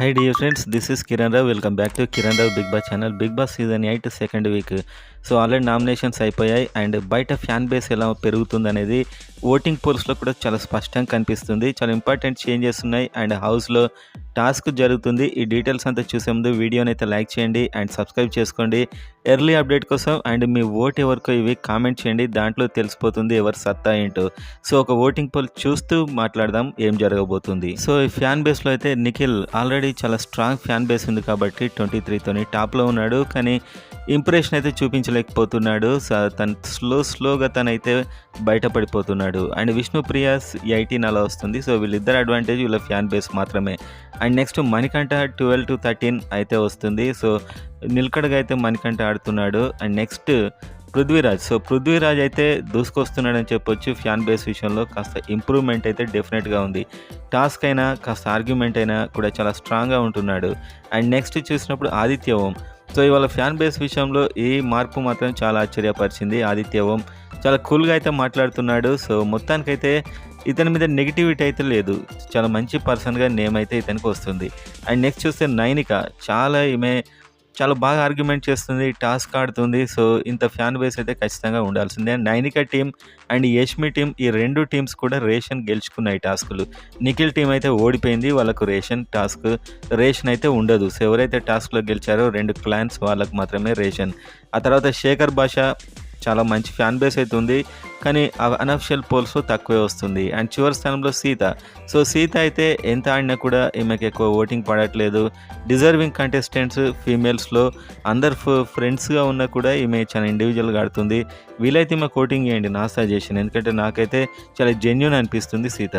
Hi dear friends, this is Kiran Rao. Welcome back to Kiran Rao Big Boss channel. Big Boss season 8 second week. So already nominations అయిపోయాయి and బయట fan base ఎలా పెరుగుతుంది అనేది voting పోల్స్లో కూడా చాలా స్పష్టంగా కనిపిస్తుంది. చాలా ఇంపార్టెంట్ చేంజెస్ ఉన్నాయి అండ్ హౌస్లో టాస్క్ జరుగుతుంది. ఈ డీటెయిల్స్ అంతా చూసే ముందు వీడియోని అయితే లైక్ చేయండి అండ్ సబ్స్క్రైబ్ చేసుకోండి ఎర్లీ అప్డేట్ కోసం. అండ్ మీ ఓట్ ఎవరికో ఇవి కామెంట్ చేయండి, దాంట్లో తెలిసిపోతుంది ఎవరు సత్తా ఏంటో. సో ఒక ఓటింగ్ పోల్ చూస్తూ మాట్లాడదాం ఏం జరగబోతుంది. సో ఈ ఫ్యాన్ బేస్లో అయితే నిఖిల్ ఆల్రెడీ చాలా స్ట్రాంగ్ ఫ్యాన్ బేస్ ఉంది కాబట్టి 23తోని టాప్లో ఉన్నాడు, కానీ ఇంప్రెషన్ అయితే చూపించలేకపోతున్నాడు. తను స్లోగా తనైతే బయటపడిపోతున్నాడు. అండ్ విష్ణుప్రియాస్ 18 అలా వస్తుంది. సో వీళ్ళిద్దరు అడ్వాంటేజ్ వీళ్ళ ఫ్యాన్ బేస్ మాత్రమే. అండ్ నెక్స్ట్ మణికంఠ 12 to 13 అయితే వస్తుంది. సో నిలకడగా అయితే మణికంఠ ఆడుతున్నాడు. And next Prithviraj. So Prithviraj అయితే దూసుకొస్తున్నాడని చెప్పొచ్చు. ఫ్యాన్ బేస్ విషయంలో కాస్త ఇంప్రూవ్మెంట్ అయితే డెఫినెట్గా ఉంది. టాస్క్ అయినా కాస్త ఆర్గ్యుమెంట్ అయినా కూడా చాలా స్ట్రాంగ్గా ఉంటున్నాడు. అండ్ నెక్స్ట్ చూసినప్పుడు ఆదిత్య ఓం. సో ఇవాళ ఫ్యాన్ బేస్ విషయంలో ఈ మార్పు మాత్రం చాలా ఆశ్చర్యపరిచింది. ఆదిత్య ఓం చాలా కూల్గా అయితే మాట్లాడుతున్నాడు. సో మొత్తానికైతే ఇతని మీద నెగిటివిటీ అయితే లేదు, చాలా మంచి పర్సన్గా నేమ్ అయితే ఇతనికి వస్తుంది. అండ్ నెక్స్ట్ చూస్తే నైనిక ఈమె చాలా బాగా ఆర్గ్యుమెంట్ చేస్తుంది, టాస్క్ ఆడుతుంది. సో ఇంత ఫ్యాన్ బేస్ అయితే ఖచ్చితంగా ఉండాల్సిందే. Nainika team and Yashmi team, ఈ రెండు టీమ్స్ కూడా రేషన్ గెలుచుకున్నాయి టాస్కులు. నిఖిల్ టీం అయితే ఓడిపోయింది, వాళ్ళకు రేషన్ అయితే ఉండదు. సో ఎవరైతే టాస్క్లో గెలిచారో 2 క్లాన్స్ వాళ్ళకు మాత్రమే రేషన్. ఆ తర్వాత శేఖర్ భాష చాలా మంచి ఫ్యాన్ బేస్ అయితే ఉంది, కానీ అనఫిషియల్ పోల్స్లో తక్కువే వస్తుంది. అండ్ చివరి స్థానంలో సీత. సో సీత అయితే ఎంత ఆడినా కూడా ఈమెకి ఎక్కువ ఓటింగ్ పడట్లేదు. డిజర్వింగ్ కంటెస్టెంట్స్ ఫీమేల్స్లో అందరు ఫ్రెండ్స్గా ఉన్నా కూడా ఈమె చాలా ఇండివిజువల్గా ఆడుతుంది. వీలైతే ఈమెకు ఓటింగ్ చేయండి నా సజెషన్, ఎందుకంటే నాకైతే చాలా జెన్యూన్ అనిపిస్తుంది సీత.